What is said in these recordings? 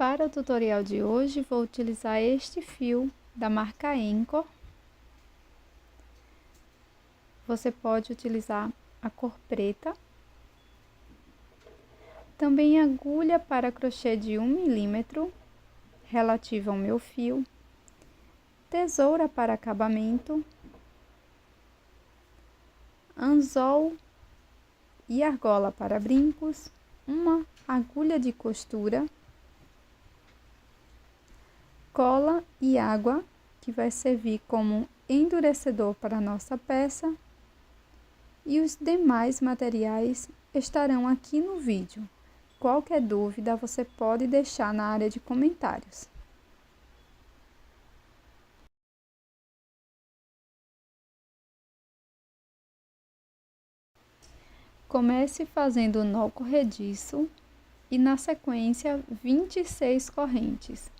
Para o tutorial de hoje, vou utilizar este fio da marca Anchor. Você pode utilizar a cor preta. Também agulha para crochê de 1 milímetro, relativa ao meu fio. Tesoura para acabamento. Anzol e argola para brincos. Uma agulha de costura. Cola e água, que vai servir como endurecedor para a nossa peça, e os demais materiais estarão aqui no vídeo. Qualquer dúvida você pode deixar na área de comentários. Comece fazendo o nó corrediço e na sequência 26 correntes.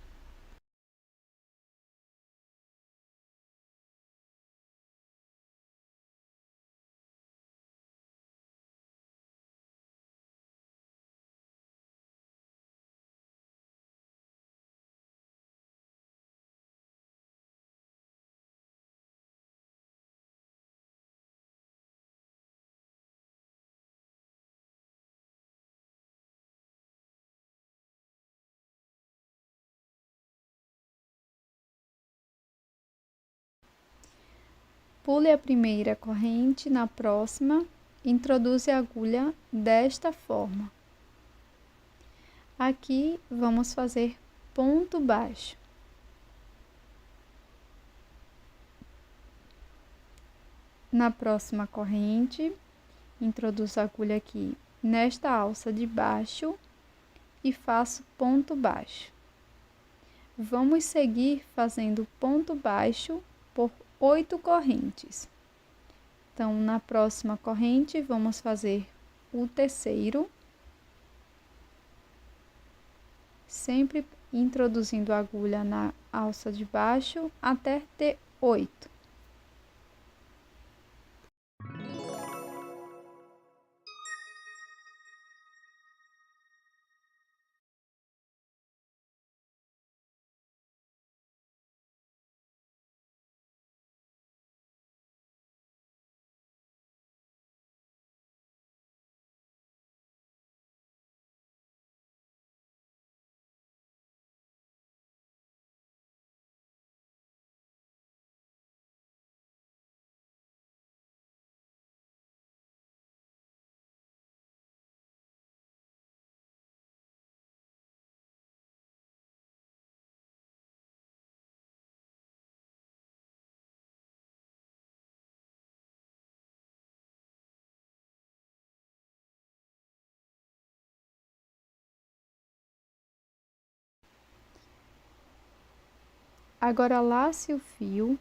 Pule a primeira corrente, na próxima, introduza a agulha desta forma. Aqui vamos fazer ponto baixo. Na próxima corrente, introduzo a agulha aqui nesta alça de baixo e faço ponto baixo. Vamos seguir fazendo ponto baixo por 8 correntes. Então, na próxima corrente, vamos fazer o terceiro, sempre introduzindo a agulha na alça de baixo até ter 8. Agora, lace o fio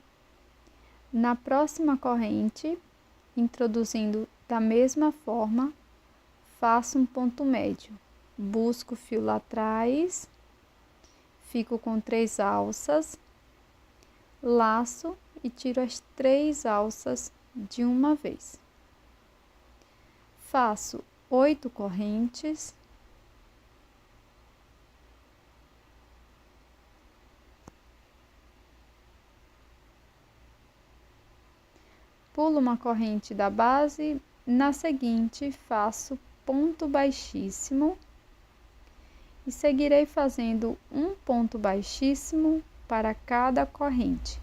na próxima corrente, introduzindo da mesma forma, faço um ponto médio. Busco o fio lá atrás, fico com 3 alças, laço e tiro as 3 alças de uma vez. Faço 8 correntes. Pulo uma corrente da base, na seguinte faço ponto baixíssimo e seguirei fazendo um ponto baixíssimo para cada corrente.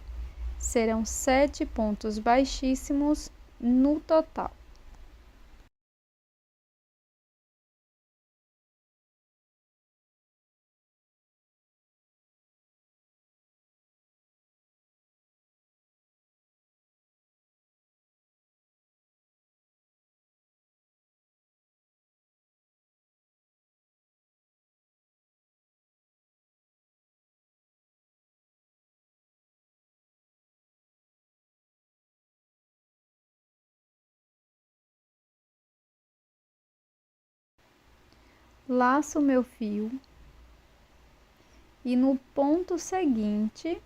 Serão 7 pontos baixíssimos no total. Laço o meu fio e no ponto seguinte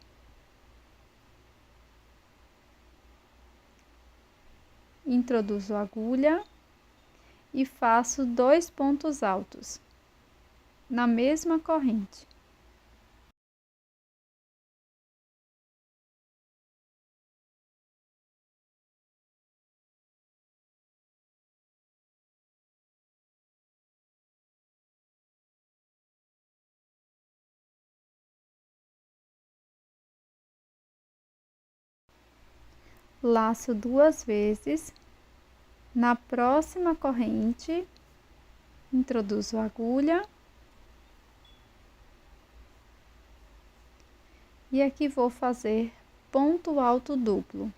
introduzo a agulha e faço 2 pontos altos na mesma corrente. laço 2 vezes, na próxima corrente, introduzo a agulha e aqui vou fazer ponto alto duplo.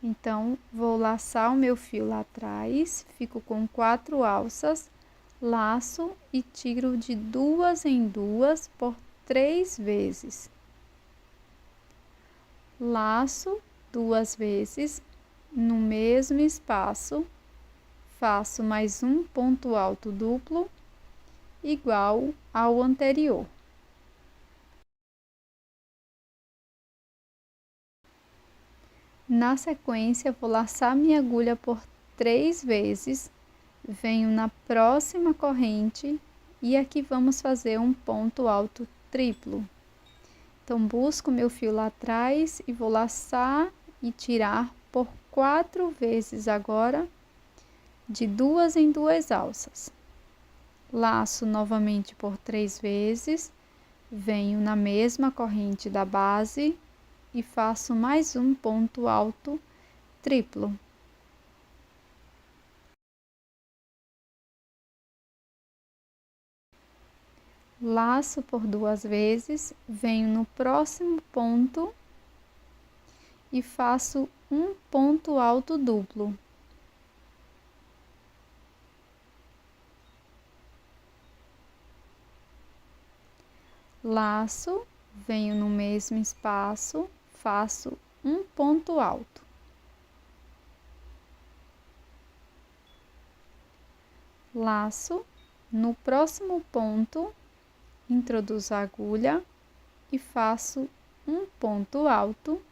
Então, vou laçar o meu fio lá atrás, fico com 4 alças, laço e tiro de 2 em 2 por 3 vezes. Laço 2 vezes, no mesmo espaço, faço mais um ponto alto duplo, igual ao anterior. Na sequência, vou laçar minha agulha por 3 vezes, venho na próxima corrente e aqui vamos fazer um ponto alto triplo. Então, busco meu fio lá atrás e vou laçar e tirar por 4 vezes agora, de 2 em 2 alças. Laço novamente por 3 vezes, venho na mesma corrente da base e faço mais um ponto alto triplo. Laço por 2 vezes, venho no próximo ponto e faço um ponto alto duplo. Laço, venho no mesmo espaço, faço um ponto alto. Laço, no próximo ponto, introduzo a agulha e faço um ponto alto.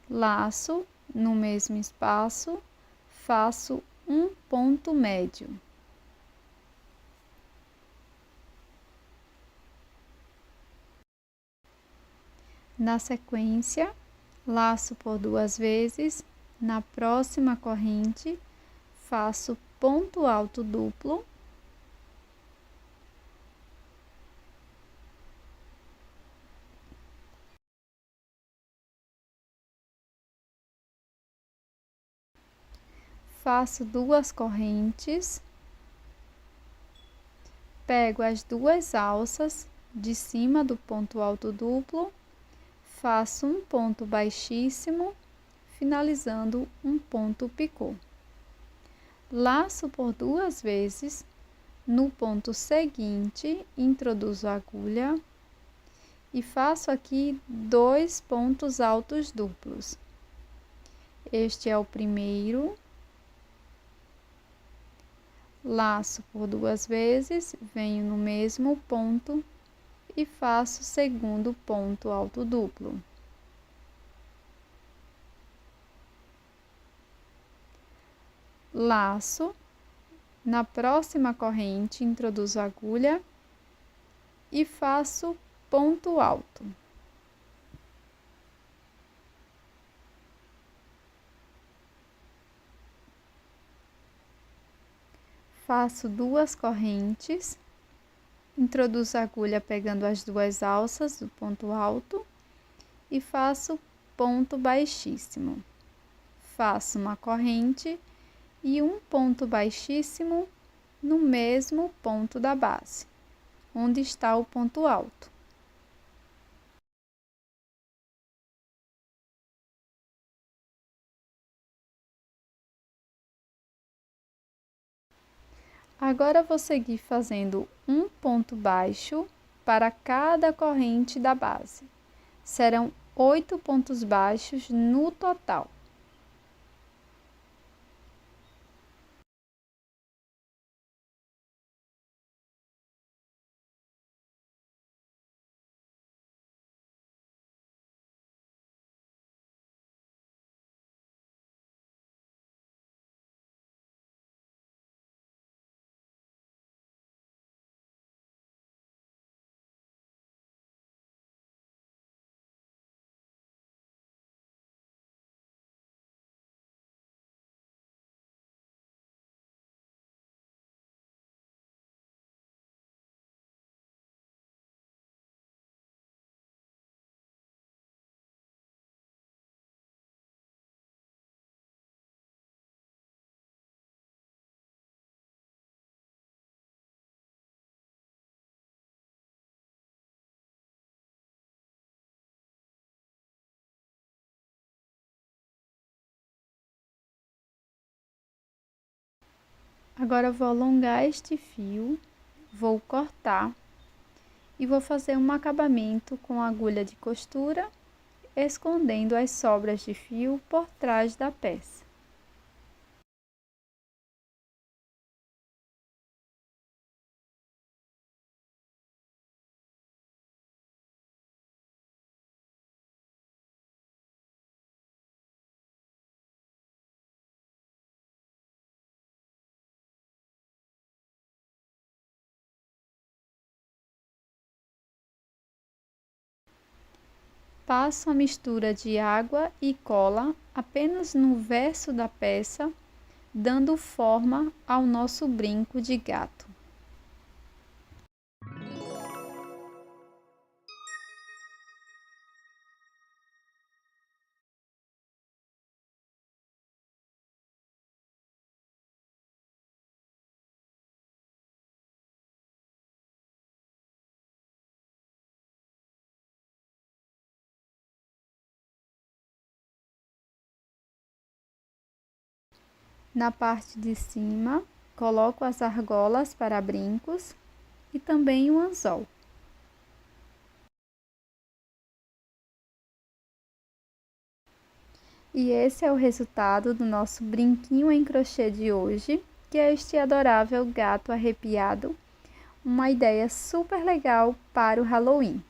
Laço, no mesmo espaço, faço um ponto médio. Na sequência, laço por 2 vezes, na próxima corrente, faço ponto alto duplo. Faço 2 correntes, pego as 2 alças de cima do ponto alto duplo, faço um ponto baixíssimo, finalizando um ponto picô. Laço por 2 vezes, no ponto seguinte, introduzo a agulha e faço aqui 2 pontos altos duplos. Este é o primeiro. Laço por 2 vezes, venho no mesmo ponto e faço o segundo ponto alto duplo. Laço, na próxima corrente, introduzo a agulha e faço ponto alto. Faço 2 correntes, introduzo a agulha pegando as 2 alças do ponto alto e faço ponto baixíssimo. Faço uma corrente e um ponto baixíssimo no mesmo ponto da base, onde está o ponto alto. Agora vou seguir fazendo um ponto baixo para cada corrente da base. Serão 8 pontos baixos no total. Agora vou alongar este fio, vou cortar e vou fazer um acabamento com agulha de costura, escondendo as sobras de fio por trás da peça. Passo a mistura de água e cola apenas no verso da peça, dando forma ao nosso brinco de gato. Na parte de cima, coloco as argolas para brincos e também um anzol. E esse é o resultado do nosso brinquinho em crochê de hoje, que é este adorável gato arrepiado. Uma ideia super legal para o Halloween.